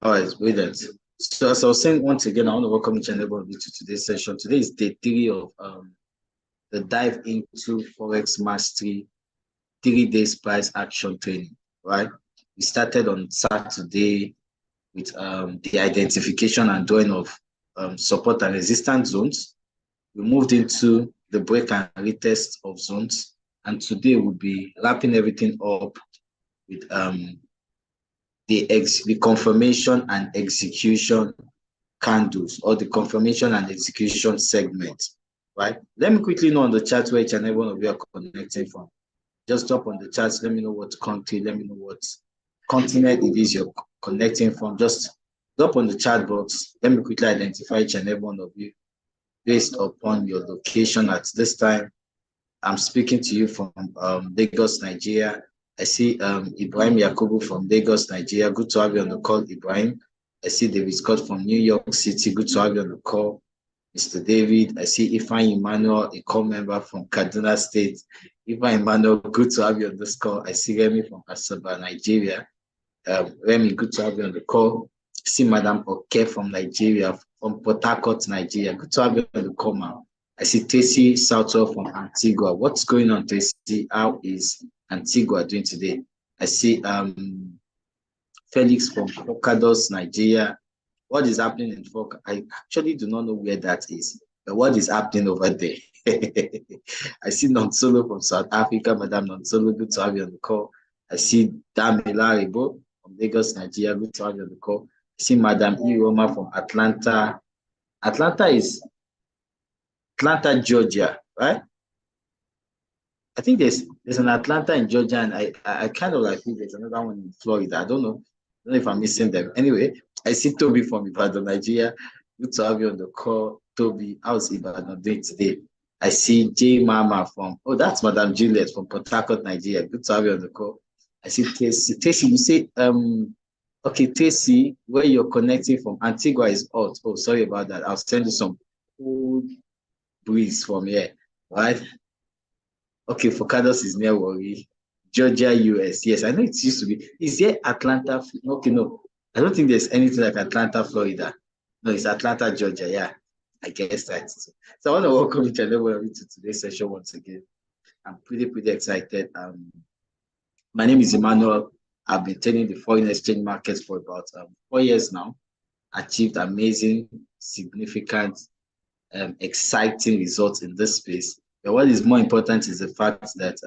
All right, brilliant. So as I was saying, once again, I want to welcome each and every one of you to today's session. Today is day three of the dive into Forex Mastery 3 days price action training, right? We started on Saturday with the identification and drawing of support and resistance zones. We moved into the break and retest of zones. And today we'll be wrapping everything up with the confirmation and execution candles, or the confirmation and execution segment, right? Let me quickly know on the chat where each and every one of you are connecting from. Just drop on the chat. Let me know what country, let me know what continent it is you're connecting from. Just drop on the chat box. Let me quickly identify each and every one of you based upon your location at this time. I'm speaking to you from Lagos, Nigeria. I see Ibrahim Yakubu from Lagos, Nigeria. Good to have you on the call, Ibrahim. I see David Scott from New York City. Good to have you on the call, Mr. David. I see Ifan Emmanuel, a call member from Kaduna State. Ifan Emmanuel, good to have you on this call. I see Remy from Asaba, Nigeria. Remy, good to have you on the call. I see Madam Oke from Nigeria, from Port Harcourt, Nigeria. Good to have you on the call, ma'am. I see Tracy Southwell from Antigua. What's going on, Tracy? How is Antigua doing today? I see Felix from Focados, Nigeria. What is happening in Foca? I actually do not know where that is, but what is happening over there? I see Nonsolo from South Africa. Madam Nonsolo, good to have you on the call. I see Damila Rebo from Lagos, Nigeria. Good to have you on the call. I see Madam Iroma from Atlanta. Atlanta, Georgia, right? I think there's an Atlanta in Georgia, and I kind of like think there's another one in Florida. I don't know if I'm missing them. Anyway, I see Toby from Ibadan, Nigeria. Good to have you on the call, Toby. How's Ibadan doing today? I see J Mama that's Madam Juliet from Port Harcourt, Nigeria. Good to have you on the call. I see Tracy. Tracy, you say okay, Tracy, where you're connecting from, Antigua is hot. Oh, sorry about that. I'll send you some cool breeze from here, right? Okay, Focados is near Warri. Georgia, US. Yes, I know it used to be. Is there Atlanta? Okay, no. I don't think there's anything like Atlanta, Florida. No, it's Atlanta, Georgia. Yeah, I guess that. So I want to welcome each and every one of you to today's session once again. I'm pretty excited. My name is Emmanuel. I've been trading the foreign exchange markets for about 4 years now. Achieved amazing, significant, exciting results in this space. But what is more important is the fact that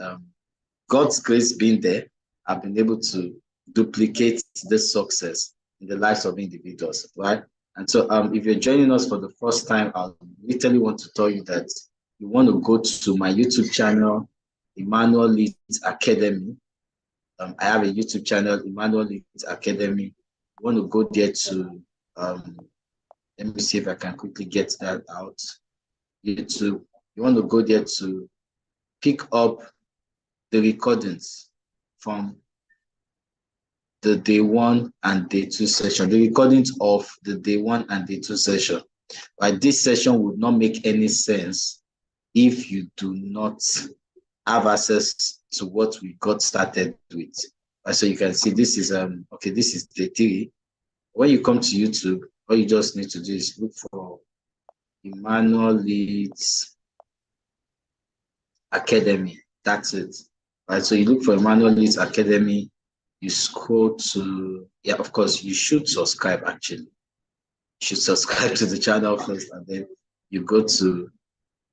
God's grace being there, I've been able to duplicate this success in the lives of individuals, right? And so if you're joining us for the first time, I literally want to tell you that you want to go to my YouTube channel, Emmanuel Leads Academy. I have a YouTube channel, Emmanuel Leads Academy. You want to go there to, let me see if I can quickly get that out. YouTube. You want to go there to pick up the recordings from the day 1 and day 2 session, the recordings of the day 1 and day 2 session. Right? This session would not make any sense if you do not have access to what we got started with. Right? So you can see this is okay, this is day 3. When you come to YouTube, all you just need to do is look for Emmanuel Leads Academy. That's it. Right. So you look for Emmanuel Leads Academy, you scroll to, yeah, of course, you should subscribe actually. You should subscribe to the channel first, and then you go to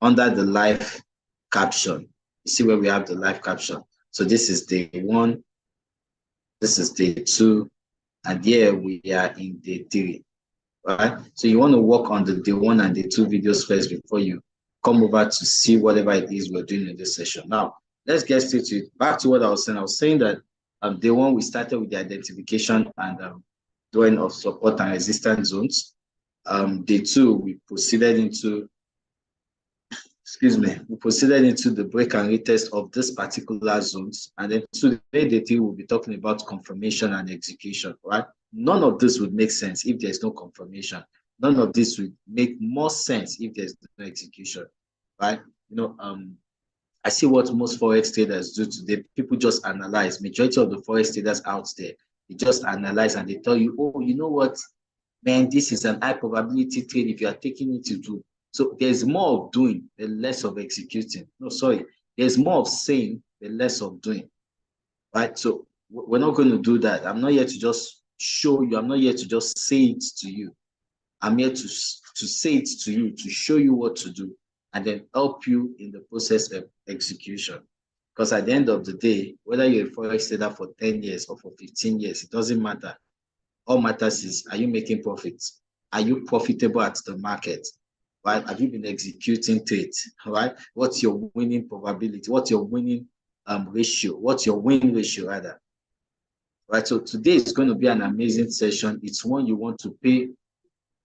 under the live caption. You see where we have the live caption. So this is day 1, this is day 2, and here we are in day 3. Right? So you want to work on the day 1 and day 2 videos first before you come over to see whatever it is we're doing in this session. Now, let's get straight to it. Back to what I was saying. I was saying that day 1, we started with the identification and drawing of support and resistance zones. Day 2, we proceeded into, the break and retest of this particular zones. And then today, day 3, we'll be talking about confirmation and execution, right? None of this would make sense if there's no confirmation. None of this would make more sense if there's no execution, right? You know, I see what most Forex traders do today. People just analyze. Majority of the Forex traders out there, They just analyze and they tell you, oh, you know what, man, this is an high probability trade if you are taking it to do. So there's more of doing and less of executing. No, sorry. There's more of saying and less of doing. Right? So we're not going to do that. I'm not here to just show you. I'm not here to just say it to you. I'm here to say it to you, to show you what to do, and then help you in the process of execution. Because at the end of the day, whether you're a Forex trader for 10 years or for 15 years, it doesn't matter. All matters is, are you making profits? Are you profitable at the market? Right? Have you been executing trades? Right? What's your winning probability? What's your winning ratio? What's your win ratio rather? Right? So today is going to be an amazing session. It's one you want to pay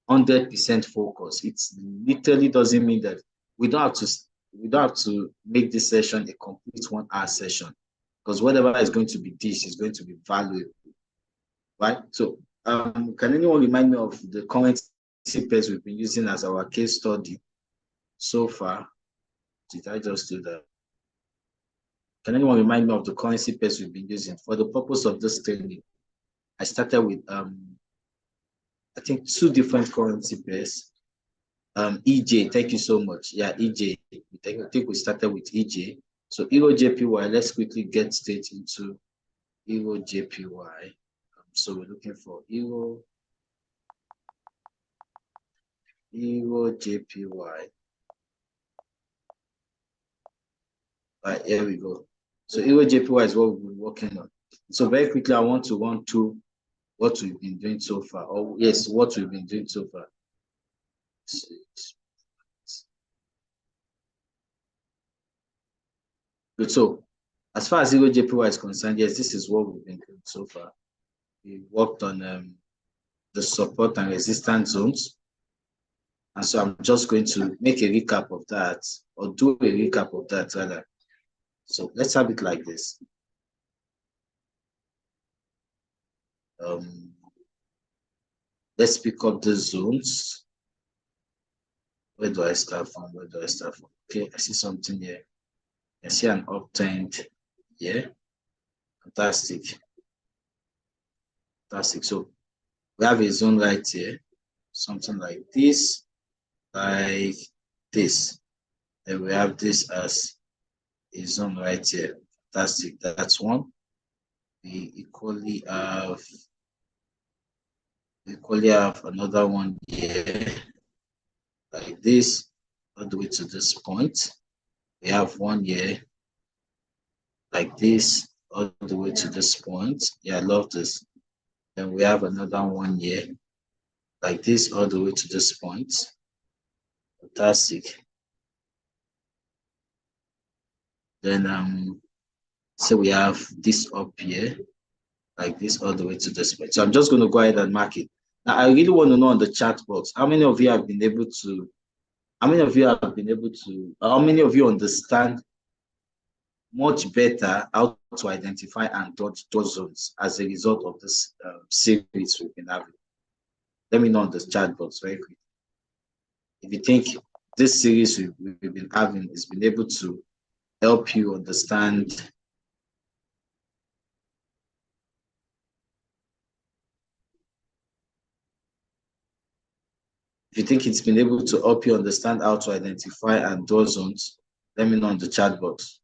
100% focus. It literally doesn't mean that we don't have to make this session a complete 1 hour session, because whatever is going to be this is going to be valuable. Right? So can anyone remind me of the currency pairs we've been using as our case study so far? Did I just do that? Can anyone remind me of the currency pairs we've been using for the purpose of this training? I started with I think 2 different currency pairs. EJ, thank you so much. Yeah, EJ. I think we started with EJ. So Euro JPY, let's quickly get straight into Euro JPY. So we're looking for Euro JPY. Right, here we go. So Euro JPY is what we've been working on. So very quickly, I want to run through what we've been doing so far. Or yes, what we've been doing so far. Good. So as far as Euro JPY is concerned, yes, this is what we've been doing so far. We worked on the support and resistance zones. And so I'm just going to make a recap of that, or do a recap of that rather. So let's have it like this. Let's pick up the zones. Where do I start from? Where do I start from? Okay, I see something here. I see an uptrend here. Fantastic. Fantastic. So we have a zone right here. Something like this. Like this. And we have this as a zone right here. Fantastic. That's one. We equally have another one here, like this, all the way to this point. We have one here, like this, all the way to this point. Yeah, I love this. Then we have another one here, like this, all the way to this point. Fantastic. Then so we have this up here, like this, all the way to this point. So I'm just going to go ahead and mark it. Now, I really want to know on the chat box, how many of you have been able to, how many of you understand much better how to identify and dodge zones as a result of this series we've been having? Let me know on the chat box very quick. If you think this series we've been having has been able to help you understand if you think it's been able to help you understand how to identify and draw zones, let me know on the chat box.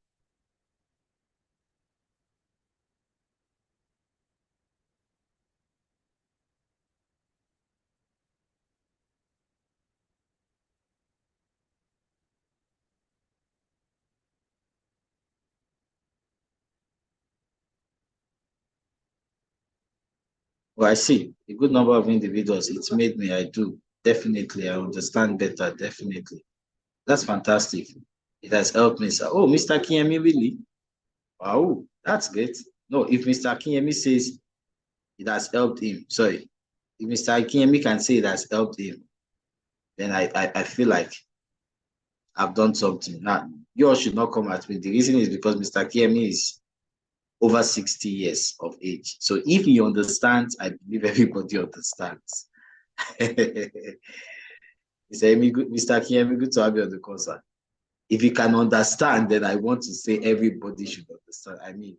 Well, I see a good number of individuals. It's made me, I do. Definitely, I understand better. Definitely. That's fantastic. It has helped me. So, oh, Mr. Kinyemi, really? Wow, that's great. No, if Mr. Kinyemi says it has helped him, sorry, if Mr. Kinyemi can say it has helped him, then I feel like I've done something. Now, yours should not come at me. The reason is because Mr. Kinyemi is over 60 years of age. So if he understands, I believe everybody understands. Mr. Kinyemi, good to have you on the concert. If you can understand, then I want to say everybody should understand. I mean,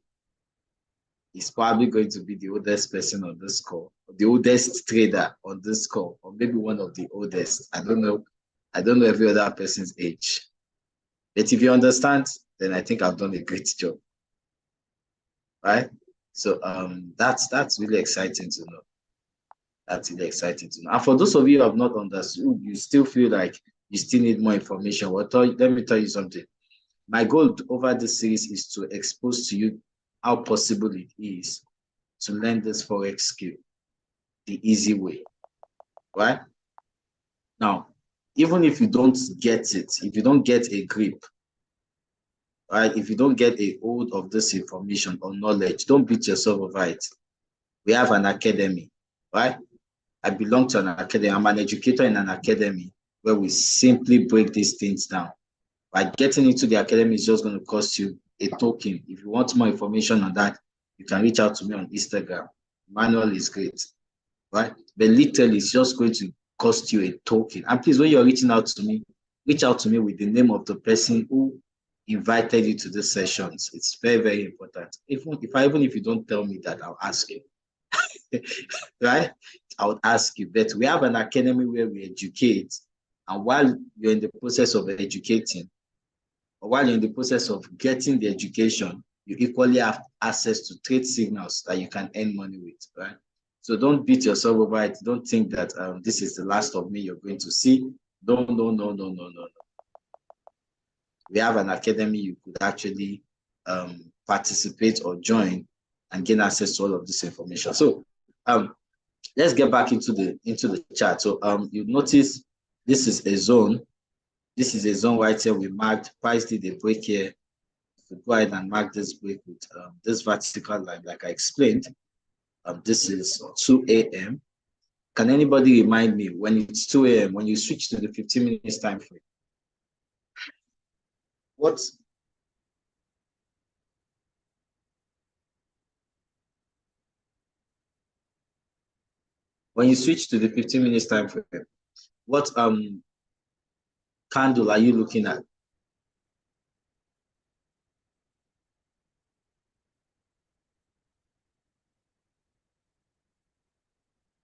He's probably going to be the oldest person on this call, the oldest trader on this call, or maybe one of the oldest. I don't know. I don't know every other person's age. But if you understand, then I think I've done a great job. Right? So that's really exciting to know. That's really exciting to know. And for those of you who have not understood, you still feel like you still need more information. Well, let me tell you something. My goal over this series is to expose to you how possible it is to learn this Forex skill the easy way, right? Now, even if you don't get it, if you don't get a grip, right? If you don't get a hold of this information or knowledge, don't beat yourself over it. We have an academy, right? I belong to an academy. I'm an educator in an academy where we simply break these things down. By getting into the academy is just going to cost you a token. If you want more information on that, you can reach out to me on Instagram. Manual is great, right? But literally, it's just going to cost you a token. And please, when you're reaching out to me, reach out to me with the name of the person who invited you to the sessions. It's very, very important. Even if you don't tell me that, I'll ask you. Right? I would ask you. But we have an academy where we educate. And while you're in the process of educating, or while you're in the process of getting the education, you equally have access to trade signals that you can earn money with, right? So don't beat yourself over it. Don't think that this is the last of me you're going to see. No, no, no, no, no, no, no. We have an academy you could actually participate or join and gain access to all of this information. So let's get back into the chart. So you notice this is a zone. This is a zone right here. We marked price did a break here. So go ahead and mark this break with this vertical line, like I explained. This is 2 a.m. Can anybody remind me when it's 2 a.m. when you switch to the 15 minutes time frame? What? When you switch to the 15 minutes time frame, what candle are you looking at?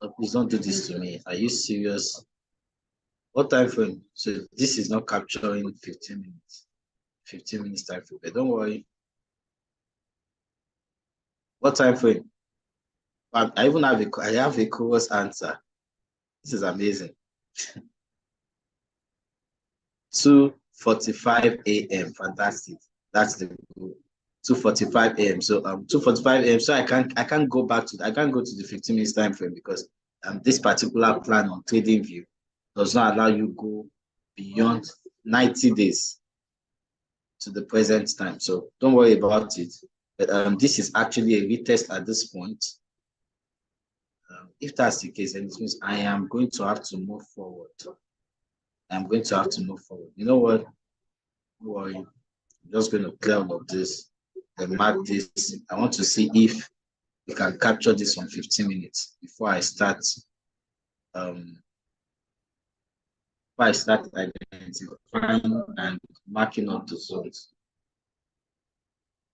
Oh, please don't do this to me. Are you serious? What time frame? So this is not capturing 15 minutes. 15 minutes time frame. But don't worry. What time frame? I even have a chorus answer. This is amazing. 2:45 a.m. Fantastic. That's the goal. 2:45 a.m. So 2:45 a.m. So I can't go back to I can't go to the 15 minutes time frame because this particular plan on trading view does not allow you go beyond 90 days to the present time. So don't worry about it. But this is actually a retest at this point. If that's the case, then it means I am going to have to move forward. I'm going to have to move forward. You know what? Don't worry. I'm just going to clear all of this and mark this. I want to see if we can capture this on 15 minutes before I start identifying and marking up the zones.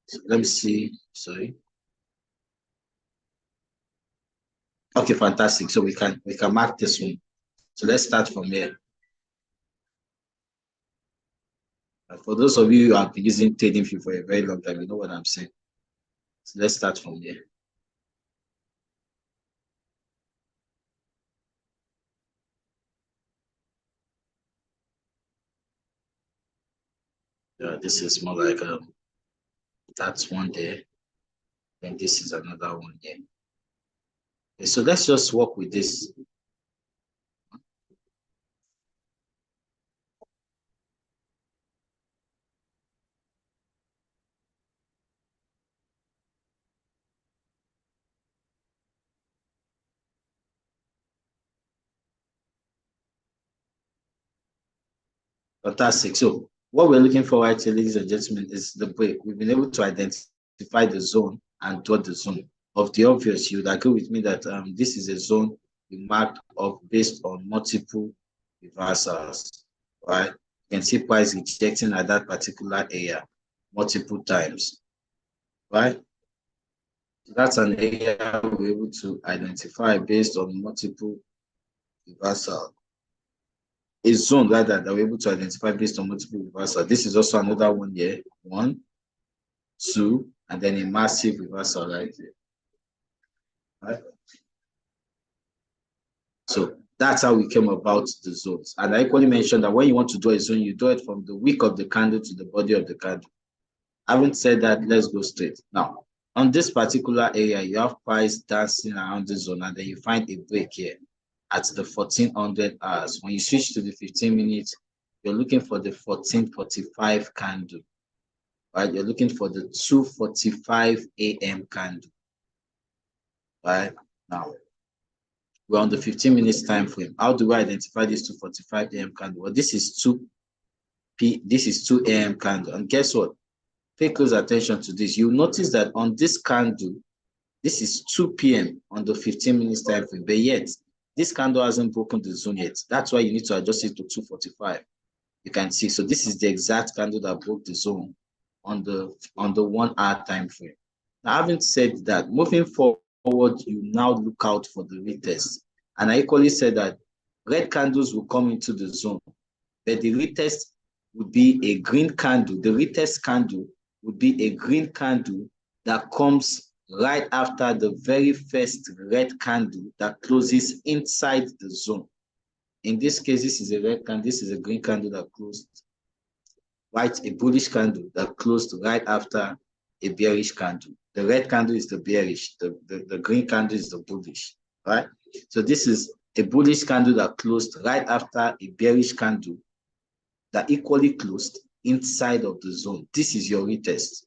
So let me see. Sorry. Okay, fantastic. So we can mark this one. So let's start from here. For those of you who have been using TradingView for a very long time, you know what I'm saying. So let's start from here. This is more like that's one there, and this is another one here. Okay, so let's just work with this. Fantastic. So what we're looking for right here, ladies and gentlemen, is the break. We've been able to identify the zone and draw the zone. Of the obvious, you would agree with me that this is a zone we marked up based on multiple reversals, right? You can see price rejecting at that particular area multiple times, right? That's an area we're able to identify based on multiple reversal. A zone rather that we're able to identify based on multiple reversal. This is also another one here. 1, 2, and then a massive reversal right here. Right? So that's how we came about the zones. And I equally mentioned that when you want to do a zone, you do it from the wick of the candle to the body of the candle. Having said that, let's go straight. Now, on this particular area, you have price dancing around the zone, and then you find a break here at the 1400 hours. When you switch to the 15 minutes, you're looking for the 1445 candle, right? You're looking for the 2:45 a.m. candle, right? Now, we're on the 15 minutes time frame. How do I identify this 2:45 a.m. candle? Well, this is 2 a.m. candle. And guess what? Pay close attention to this. You'll notice that on this candle, this is 2 p.m. on the 15 minutes time frame, but yet this candle hasn't broken the zone yet. That's why you need to adjust it to 2:45. You can see. So this is the exact candle that broke the zone on the 1 hour time frame. Now, having said that, moving forward, you now look out for the retest. And I equally said that red candles will come into the zone, but the retest would be a green candle. The retest candle would be a green candle that comes right after the very first red candle that closes inside the zone. In this case, this is a red candle, this is a green candle that closed, right? A bullish candle that closed right after a bearish candle. The red candle is the bearish, the green candle is the bullish, right? So this is a bullish candle that closed right after a bearish candle that equally closed inside of the zone. This is your retest.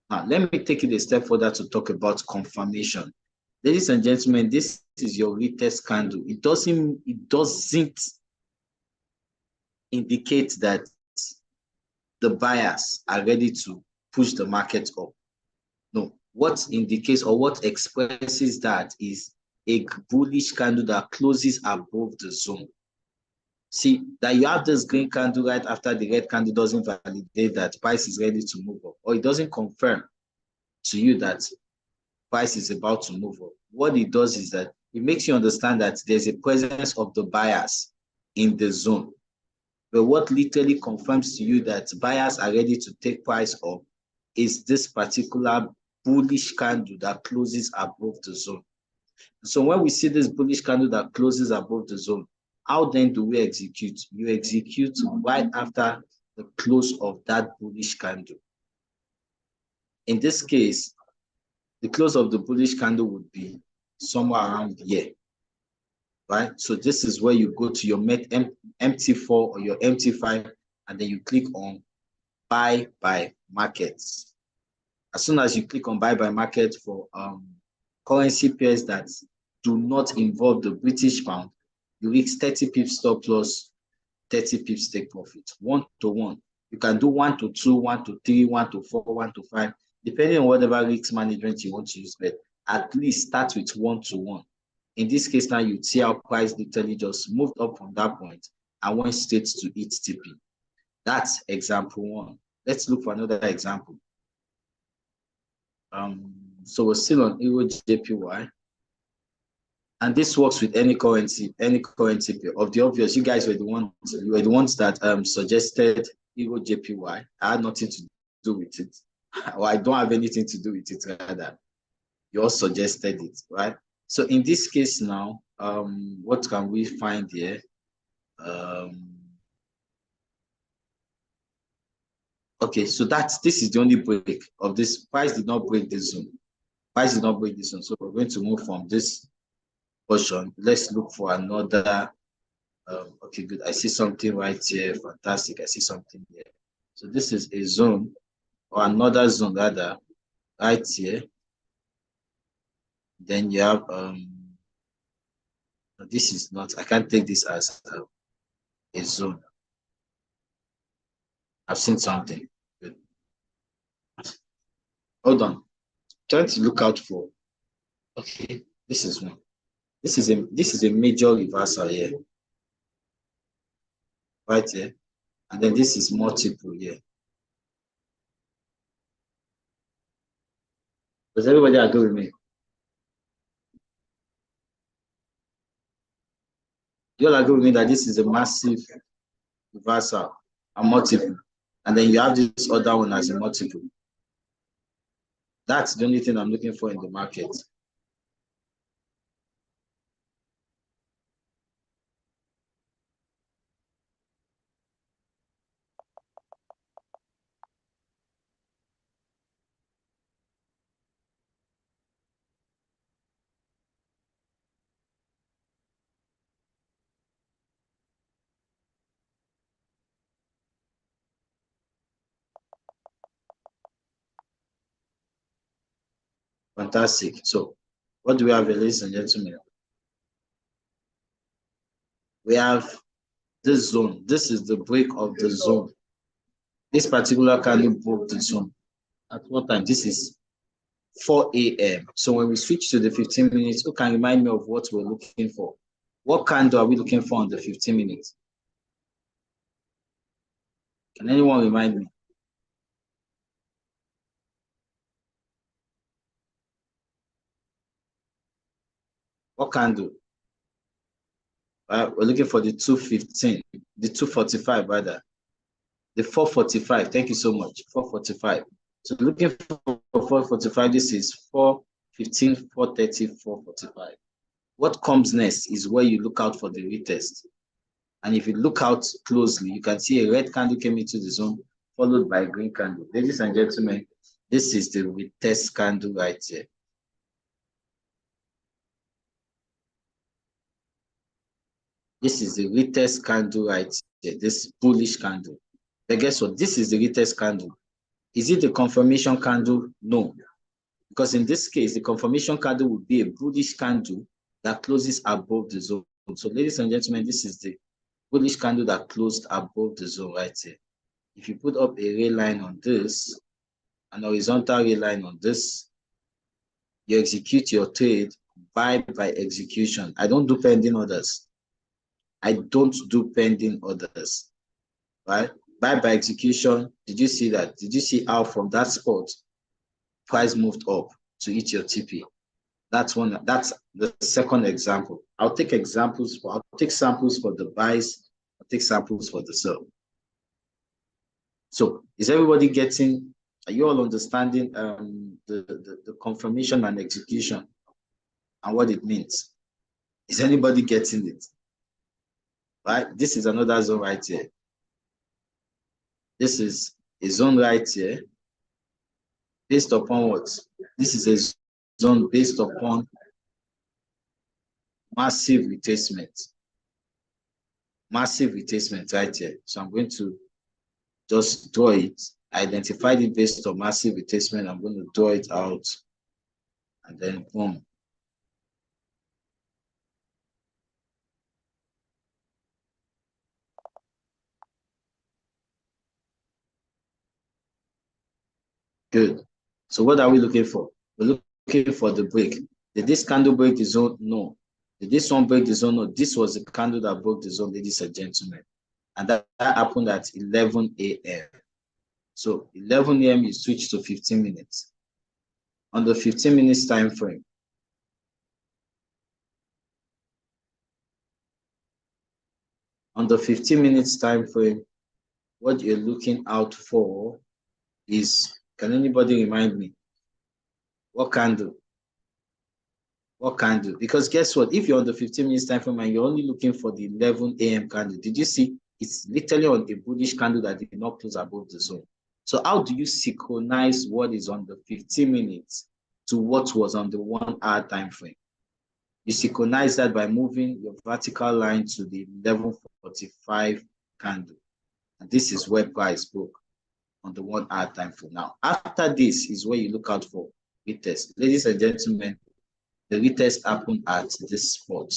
Now, let me take it a step further to talk about confirmation. Ladies and gentlemen, this is your retest candle. It doesn't indicate that the buyers are ready to push the market up. No, what indicates or what expresses that is a bullish candle that closes above the zone. See, that you have this green candle right after the red candle doesn't validate that price is ready to move up, or it doesn't confirm to you that price is about to move up. What it does is that it makes you understand that there's a presence of the buyers in the zone. But what literally confirms to you that buyers are ready to take price up is this particular bullish candle that closes above the zone. So when we see this bullish candle that closes above the zone, how then do we execute? You execute right after the close of that bullish candle. In this case, the close of the bullish candle would be somewhere around here, right? So this is where you go to your MT4 or your MT5, and then you click on buy by markets. As soon as you click on buy by market for currency pairs that do not involve the British pound, you risk 30 pips stop loss, 30 pips take profit, 1 to 1. You can do 1 to 2, 1 to 3, 1 to 4, 1 to 5, depending on whatever risk management you want to use, but at least start with 1 to 1. In this case now, you see how price literally just moved up from that point and went straight to its TP. That's example 1. Let's look for another example. So we're still on Euro JPY. And this works with any currency pair. Of the obvious, you guys were the ones that suggested Euro JPY. I had nothing to do with it. Or I don't have anything to do with it, rather. You all suggested it, right? So in this case now, what can we find here? Okay, so this is the only break of this. Price did not break this zone. Price did not break this zone. So we're going to move from this portion. Let's look for another. Okay, good. I see something right here. Fantastic. I see something here. So this is a zone or another zone rather right here. Then you have this is not, I can't take this as a zone. I've seen something. Good. Hold on. Trying to look out for. Okay, this is one. This is a major reversal here. Right here. And then this is multiple here. Does everybody agree with me? You all agree with me that this is a massive reversal, a multiple, and then you have this other one as a multiple. That's the only thing I'm looking for in the market. Fantastic. So, what do we have, ladies and gentlemen? We have this zone. This is the break of the zone. This particular candle broke the zone. At what time? This is 4 a.m. So when we switch to the 15 minutes, who can remind me of what we're looking for? What candle are we looking for on the 15 minutes? Can anyone remind me? What candle? We're looking for the 215, the 245 rather. The 445. Thank you so much. 445. So looking for 445, this is 415, 430, 445. What comes next is where you look out for the retest. And if you look out closely, you can see a red candle came into the zone, followed by a green candle. Ladies and gentlemen, this is the retest candle right here. This is the retest candle right here, this bullish candle. But guess what? This is the retest candle. Is it a confirmation candle? No. Because in this case, the confirmation candle would be a bullish candle that closes above the zone. So ladies and gentlemen, this is the bullish candle that closed above the zone right here. If you put up a ray line on this, an horizontal ray line on this, you execute your trade buy by execution. I don't do pending orders. I don't do pending orders, right? Buy by execution. Did you see that? Did you see how from that spot price moved up to hit your TP? That's one. That's the second example. I'll take samples for the buys. I'll take samples for the sell. So is everybody getting? Are you all understanding the confirmation and execution and what it means? Is anybody getting it? Right? This is another zone right here. This is a zone right here. Based upon what? This is a zone based upon massive retracement. Massive retracement right here. So I'm going to just draw it. I identified it based on massive retracement. I'm going to draw it out. And then boom. Good. So what are we looking for? We're looking for the break. Did this candle break the zone? No. Did this one break the zone? No. This was the candle that broke the zone, ladies and gentlemen. And that happened at 11 a.m. So 11 a.m. you switch to 15 minutes. On the 15 minutes time frame, what you're looking out for is, can anybody remind me? What candle? What candle? Because guess what? If you're on the 15 minutes time frame and you're only looking for the 11 a.m. candle, did you see? It's literally on a bullish candle that did not close above the zone. So how do you synchronize what is on the 15 minutes to what was on the 1 hour time frame? You synchronize that by moving your vertical line to the 11:45 candle. And this is where price broke on the 1 hour time frame. Now, after this is where you look out for retest. Ladies and gentlemen, the retest happened at this spot.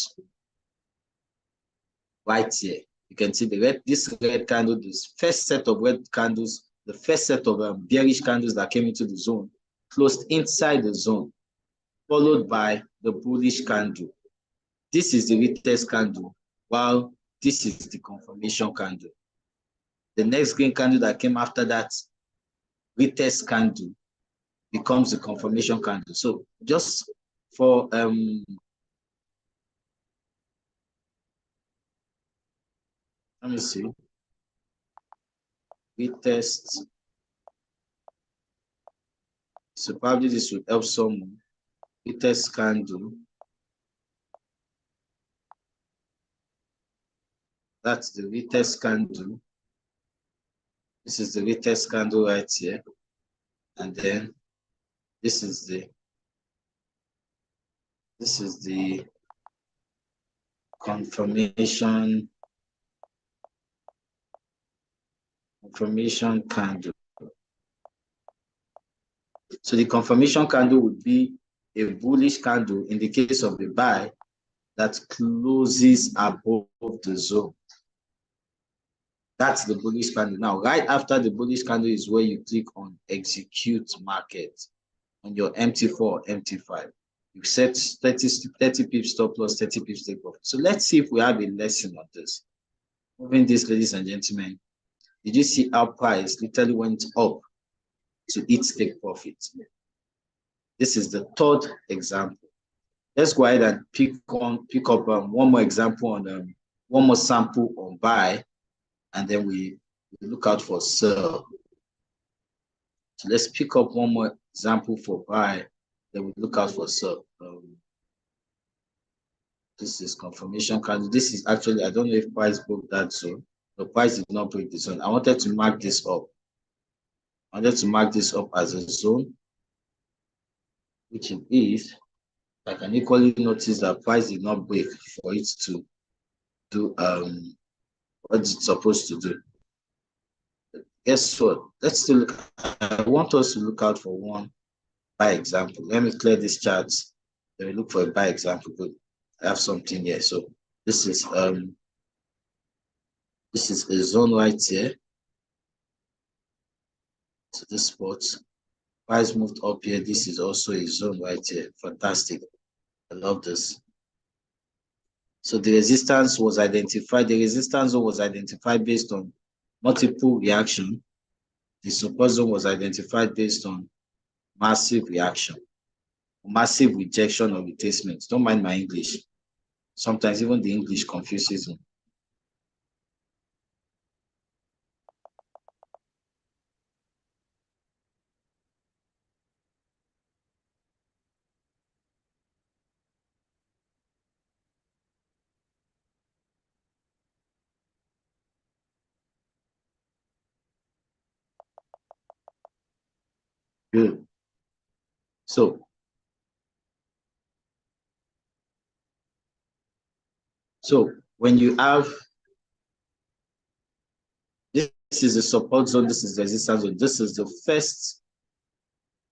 Right here. You can see this red candle, this first set of red candles, the first set of bearish candles that came into the zone, closed inside the zone, followed by the bullish candle. This is the retest candle, while this is the confirmation candle. The next green candle that came after that, retest candle, becomes the confirmation candle. So just for let me see, retest. So probably this would help someone. Retest candle. That's the retest candle. This is the retest candle right here. And then this is the confirmation candle. So the confirmation candle would be a bullish candle in the case of a buy that closes above the zone. That's the bullish candle. Now, right after the bullish candle is where you click on execute market on your MT4, MT5. You set 30 pips stop loss, 30 pips take profit. So let's see if we have a lesson on this. Moving this, ladies and gentlemen, did you see how price literally went up to its take profit? This is the third example. Let's go ahead and pick up one more example on one more sample on buy, and then we look out for sell. So let's pick up one more example for buy, then we look out for sell. This is confirmation candle. This is actually, I don't know if price broke that zone. The price did not break the zone. I wanted to mark this up. I wanted to mark this up as a zone, which it is. I can equally notice that price did not break for it to do what it's supposed to do. Guess what? Let's still look. I want us to look out for one buy example. Let me clear this chart. Let me look for a buy example. Good. I have something here. So this is a zone right here. So this spot. Price moved up here. This is also a zone right here. Fantastic. I love this. So the resistance was identified. The resistance zone was identified based on multiple reaction. The support zone was identified based on massive reaction, massive rejection or retracement. Don't mind my English. Sometimes even the English confuses me. Good. So when you have this is the support zone, this is the resistance zone. This is the first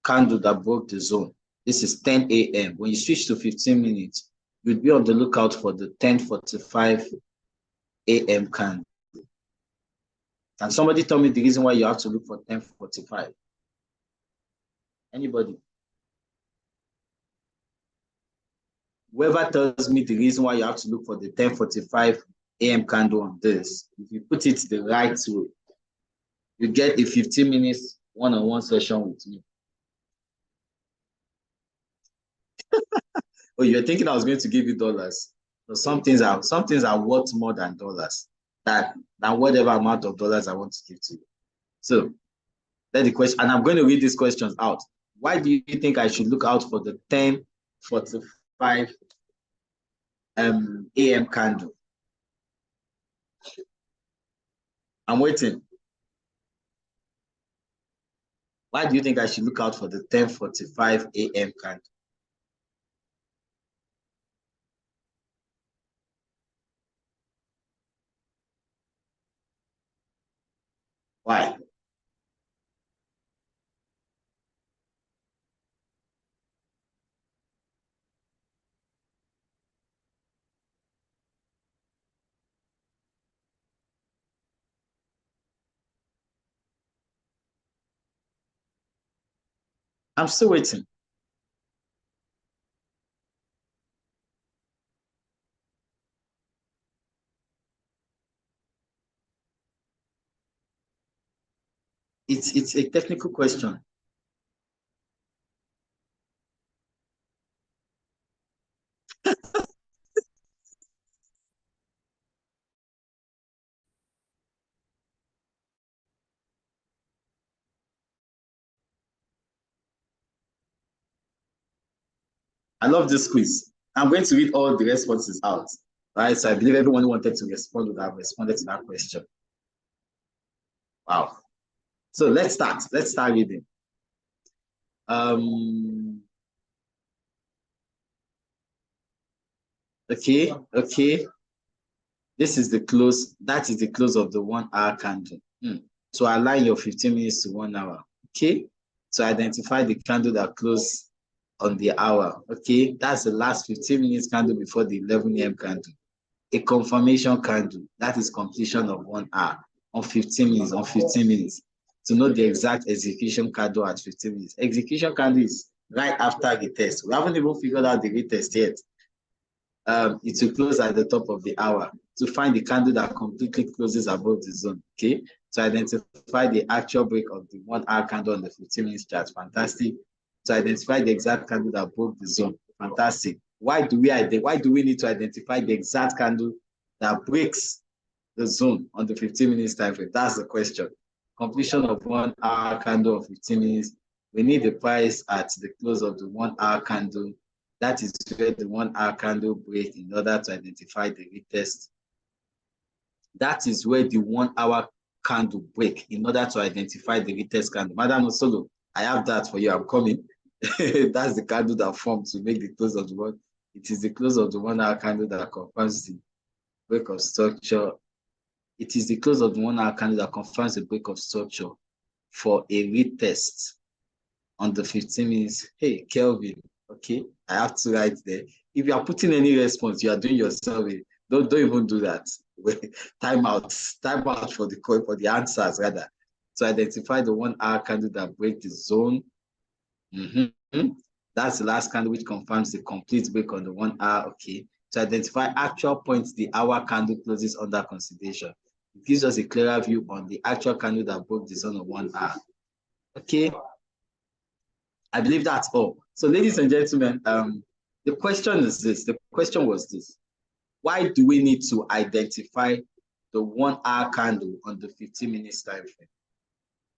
candle that broke the zone. This is 10 a.m. When you switch to 15 minutes, you'd be on the lookout for the 10:45 a.m. candle. And somebody told me the reason why you have to look for 10:45. Anybody? Whoever tells me the reason why you have to look for the 10:45 a.m. candle on this, if you put it the right way, you get a 15 minutes one-on-one session with me. Oh, you're thinking I was going to give you dollars. So some things are worth more than dollars. Than whatever amount of dollars I want to give to you. So that's the question. And I'm going to read these questions out. Why do you think I should look out for the 10:45 a.m. candle? I'm waiting. Why do you think I should look out for the 10:45 a.m. candle? Why? I'm still waiting. It's a technical question. I love this quiz. I'm going to read all the responses out. Right, so I believe everyone who wanted to respond would have responded to that question. Wow. So let's start. Let's start reading. Okay. This is the close. That is the close of the 1 hour candle. So align your 15 minutes to 1 hour. Okay. So identify the candle that closed on the hour. Okay. That's the last 15 minutes candle before the 11 a.m. candle. A confirmation candle. That is completion of 1 hour on 15 minutes. On 15 minutes. To know the exact execution candle at 15 minutes. Execution candle is right after the test. We haven't even figured out the retest yet. It will close at the top of the hour to find the candle that completely closes above the zone. Okay, to identify the actual break of the 1 hour candle on the 15 minutes chart. Fantastic. To identify the exact candle that broke the zone. Fantastic. Why do we need to identify the exact candle that breaks the zone on the 15 minutes time frame? That's the question. Completion of 1 hour candle of 15 minutes. We need the price at the close of the 1 hour candle. That is where the 1 hour candle break in order to identify the retest. That is where the 1 hour candle break in order to identify the retest candle. Madam Osolo, I have that for you. I'm coming. That's the candle that formed to make the close of the one. It is the close of the 1 hour candle that confirms the break of structure. It is the close of the 1 hour candle that confirms the break of structure for a retest on the 15 minutes. Hey, Kelvin, okay, I have to write there. If you are putting any response, you are doing your survey. Don't even do that. Time out for the answers rather. To identify the 1 hour candle that breaks the zone. That's the last candle which confirms the complete break on the 1 hour. Okay. To identify actual points the hour candle closes under consideration. It gives us a clearer view on the actual candle that broke the zone of 1 hour. Okay. I believe that's all. So, ladies and gentlemen, the question is this. The question was this. Why do we need to identify the 1 hour candle on the 15 minutes time frame?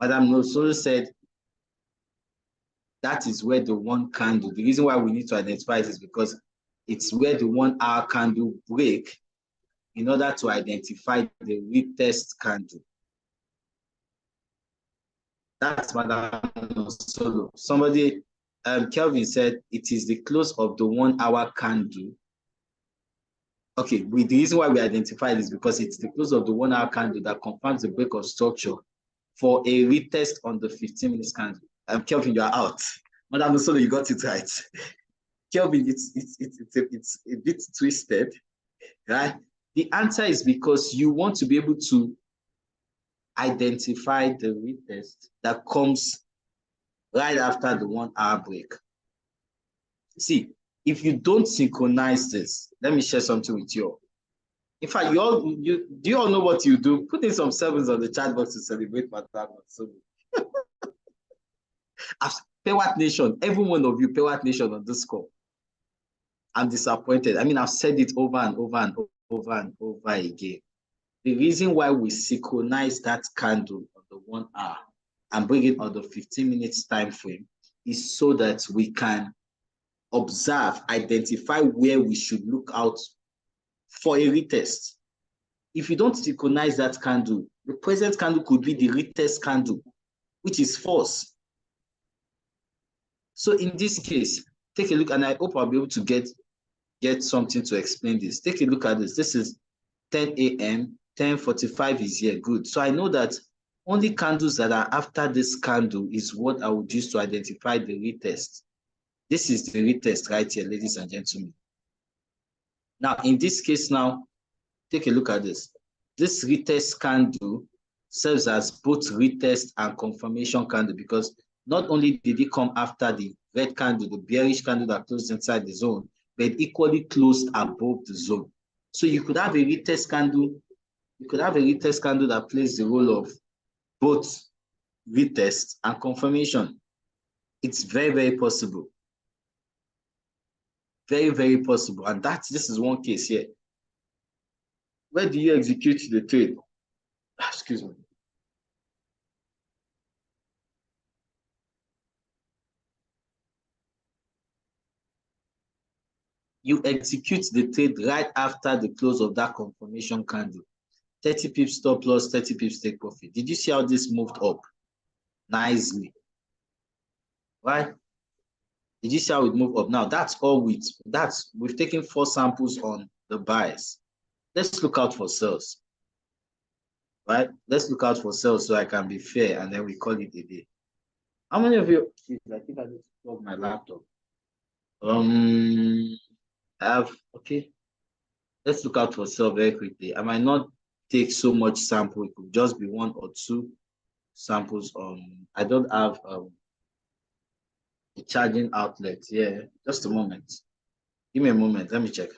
Madam Nosoro said that is where the one candle, the reason why we need to identify it is because it's where the 1 hour candle break in order to identify the retest candle. That's Madam Nosoro. Somebody, Kelvin said it is the close of the 1 hour candle. Okay, the reason why we identify this is because it's the close of the 1 hour candle that confirms the break of structure for a retest on the 15 minutes candle. Kelvin, you are out. Madam Solo, you got it right. Kelvin, it's a bit twisted, right? The answer is because you want to be able to identify the retest that comes right after the 1 hour break. See, if you don't synchronize this, let me share something with you. In fact, do you all know what you do? Put in some sevens on the chat box to celebrate Madam Solo. Pewat Nation, every one of you, Pewat Nation on this call. I'm disappointed. I mean, I've said it over and over and over and over again. The reason why we synchronize that candle on the 1 hour and bring it on the 15 minutes time frame is so that we can observe, identify where we should look out for a retest. If you don't synchronize that candle, the present candle could be the retest candle, which is false. So in this case, take a look, and I hope I'll be able to get something to explain this. Take a look at this. This is 10 a.m., 10:45 is here. Good. So I know that only candles that are after this candle is what I would use to identify the retest. This is the retest right here, ladies and gentlemen. Now, in this case now, take a look at this. This retest candle serves as both retest and confirmation candle because not only did it come after the red candle, the bearish candle that closed inside the zone, but it equally closed above the zone. So you could have a retest candle. You could have a retest candle that plays the role of both retest and confirmation. It's very, very possible. Very, very possible. And this is one case here. Where do you execute the trade? Excuse me. You execute the trade right after the close of that confirmation candle. 30 pips stop loss, 30 pips take profit. Did you see how this moved up nicely? Right? Did you see how it moved up? Now that's all we've taken 4 samples on the buys. Let's look out for sales. Right? Let's look out for sales so I can be fair and then we call it a day. How many of you? I think I need to plug my laptop. I have, okay. Let's look out for sale very quickly. I might not take so much sample. It could just be 1 or 2 samples. I don't have a charging outlet. Yeah, just a moment. Give me a moment. Let me check.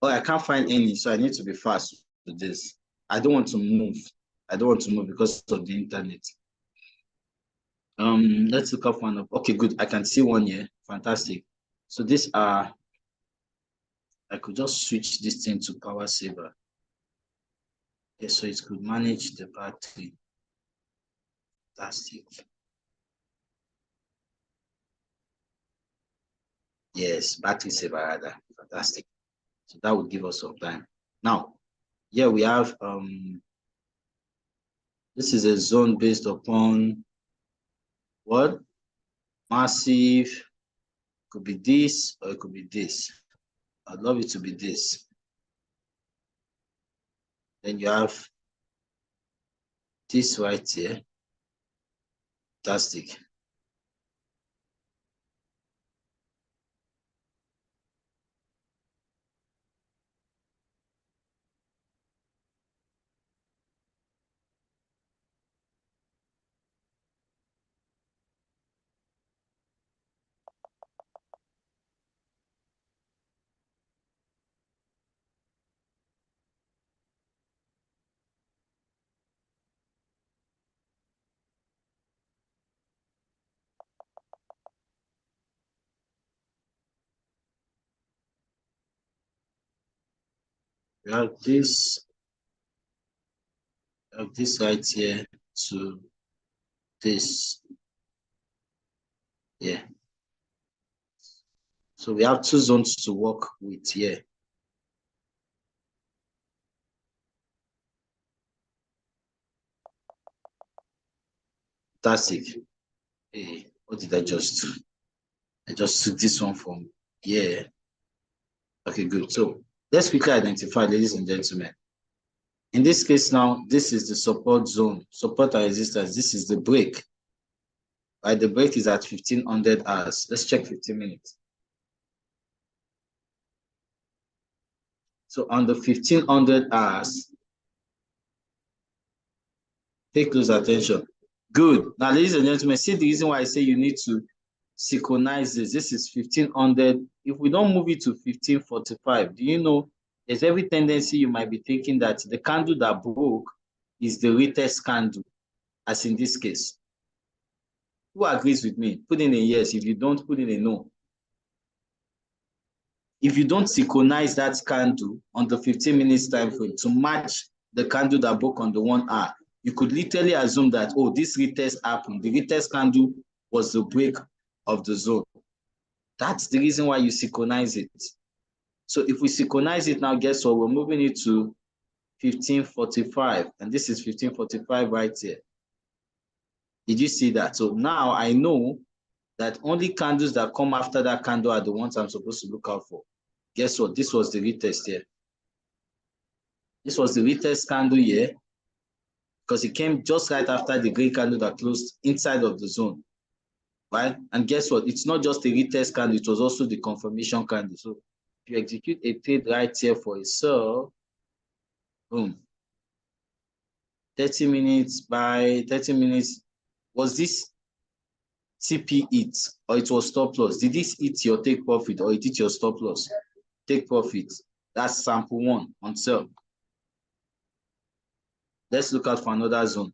Oh, I can't find any, so I need to be fast with this. I don't want to move. I don't want to move because of the internet. Let's look up one up. Okay, good. I can see one here. Fantastic. So these are, I could just switch this thing to power saver. Yeah, so it could manage the battery. Fantastic. Yes, battery saver rather. Fantastic. So that would give us some time. Now, here we have this is a zone based upon what? Massive. Could be this or it could be this. I'd love it to be this. Then you have this right here. Fantastic. You have this right here to this. Yeah. So we have 2 zones to work with here. Fantastic. Hey, what did I just do? I just took this one from here. Okay, good. So let's quickly identify, ladies and gentlemen. In this case now, this is the support zone, support and resistance. This is the break. Right, the break is at 1500 hours. Let's check 15 minutes. So on the 1500 hours, pay close attention. Good. Now, ladies and gentlemen, see the reason why I say you need to synchronize this. This is 1500. If we don't move it to 1545, do you know there's every tendency you might be thinking that the candle that broke is the retest candle, as in this case. Who agrees with me? Put in a yes. If you don't, put in a no. If you don't synchronize that candle on the 15 minutes time frame to match the candle that broke on the 1 hour, you could literally assume that, oh, this retest happened. The retest candle was the break of the zone. That's the reason why you synchronize it. So if we synchronize it now, guess what? We're moving it to 1545. And this is 1545 right here. Did you see that? So now I know that only candles that come after that candle are the ones I'm supposed to look out for. Guess what? This was the retest here. This was the retest candle here because it came just right after the green candle that closed inside of the zone. Right? And guess what? It's not just a retest candle, it was also the confirmation candle. So if you execute a trade right here for a sell, boom. 30 minutes by 30 minutes. Was this TP hit or it was stop loss? Did this hit your take profit or it hit your stop loss? Take profit. That's sample one on sell. Let's look out for another zone.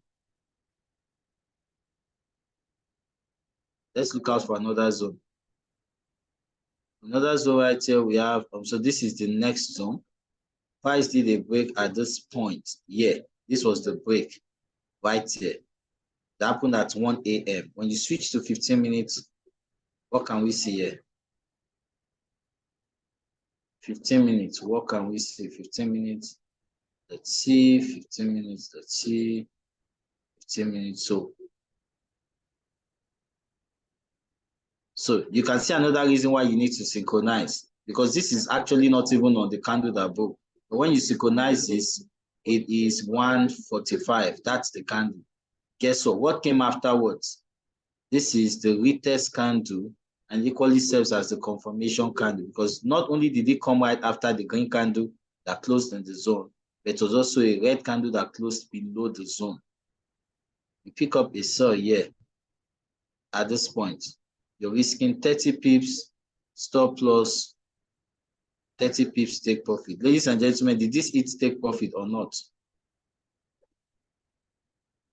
Let's look out for another zone. Another zone right here we have, so this is the next zone. Price did a break at this point. Yeah, this was the break right here. That happened at 1 a.m. When you switch to 15 minutes, what can we see here? 15 minutes, what can we see? 15 minutes, let's see, 15 minutes, let's see, 15 minutes. So you can see another reason why you need to synchronize, because this is actually not even on the candle that broke. But when you synchronize this, it is 145. That's the candle. Guess what? What came afterwards? This is the retest candle and equally serves as the confirmation candle, because not only did it come right after the green candle that closed in the zone, but it was also a red candle that closed below the zone. You pick up a sell here at this point. You're risking 30 pips, stop loss, 30 pips take profit. Ladies and gentlemen, did this hit take profit or not?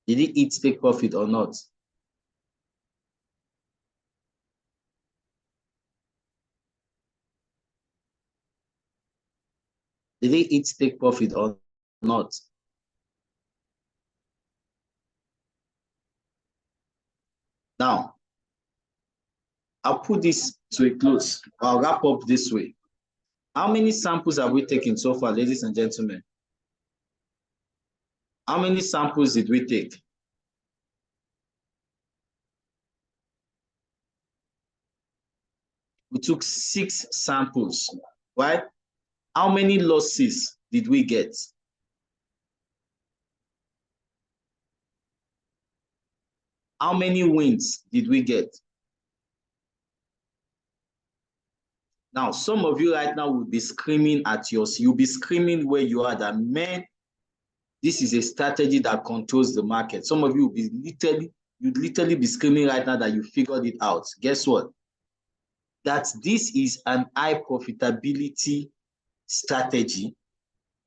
Did it hit take profit or not? Did it hit take profit or not? Now, I'll put this to a close. I'll wrap up this way. How many samples have we taken so far, ladies and gentlemen? How many samples did we take? We took 6 samples, right? How many losses did we get? How many wins did we get? Now, some of you right now will be screaming at yours. You'll be screaming where you are that, man, this is a strategy that controls the market. Some of you will be you'd literally be screaming right now that you figured it out. Guess what? That this is an high profitability strategy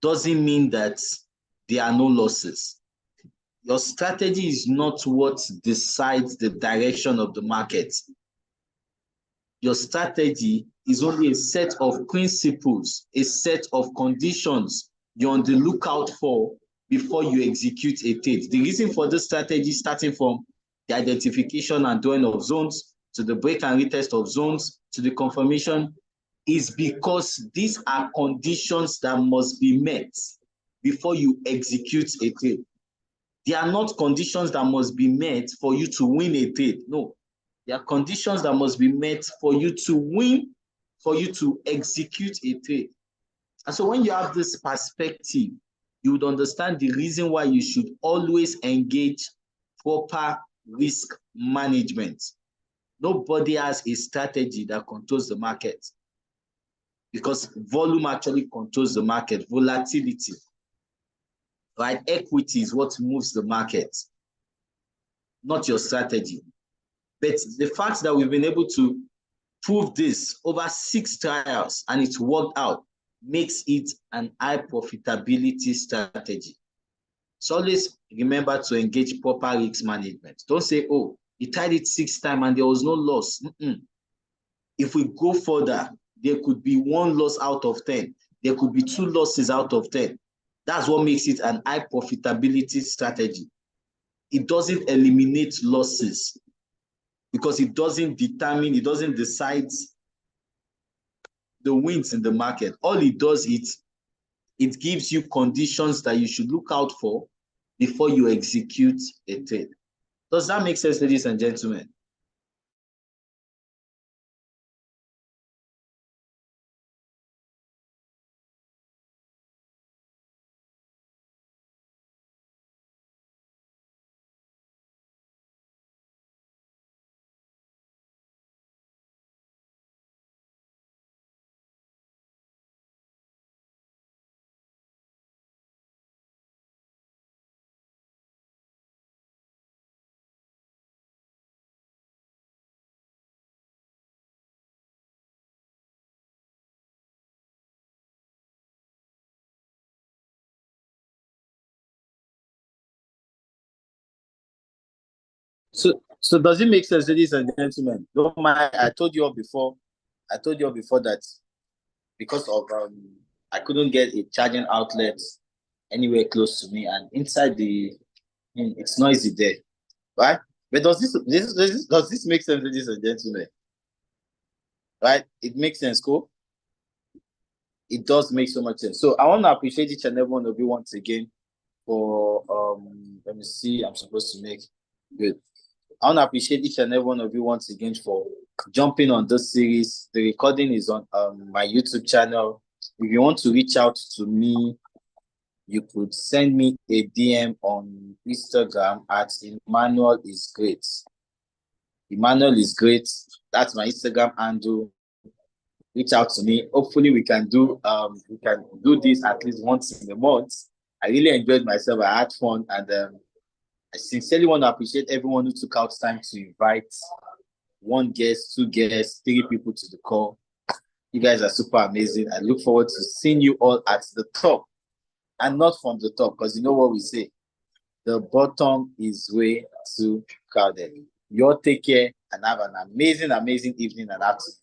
doesn't mean that there are no losses. Your strategy is not what decides the direction of the market. Your strategy is only a set of principles, a set of conditions you're on the lookout for before you execute a trade. The reason for this strategy, starting from the identification and drawing of zones, to the break and retest of zones, to the confirmation, is because these are conditions that must be met before you execute a trade. They are not conditions that must be met for you to win a trade. No, there are conditions that must be met for you to win, for you to execute a trade. And so when you have this perspective, you would understand the reason why you should always engage proper risk management. Nobody has a strategy that controls the market, because volume actually controls the market. Volatility, right? Equity is what moves the market, not your strategy. But the fact that we've been able to prove this over 6 trials and it worked out makes it an high profitability strategy. So always remember to engage proper risk management. Don't say, oh, he tried it 6 times and there was no loss. If we go further, there could be 1 loss out of 10. There could be 2 losses out of 10. That's what makes it an high profitability strategy. It doesn't eliminate losses, because it doesn't decide the wins in the market. All it does is it gives you conditions that you should look out for before you execute a trade. Does that make sense, ladies and gentlemen? So does it make sense, ladies and gentlemen? Don't mind. I told you all before. I told you all before that because of I couldn't get a charging outlet anywhere close to me, and inside it's noisy there, right? But does this make sense, ladies and gentlemen? Right? It makes sense, cool. It does make so much sense. So I want to appreciate each and every one of you once again for let me see, I'm supposed to make good. I want to appreciate each and every one of you once again for jumping on this series. The recording is on my YouTube channel. If you want to reach out to me, you could send me a DM on Instagram at Emmanuel is great. Emmanuel is great. That's my Instagram handle. Reach out to me. Hopefully we can do this at least once in a month. I really enjoyed myself. I had fun, and I sincerely want to appreciate everyone who took out time to invite one guest, two guests, three people to the call. You guys are super amazing. I look forward to seeing you all at the top, and not from the top, because you know what we say, the bottom is way too crowded. You all take care and have an amazing, amazing evening and afternoon.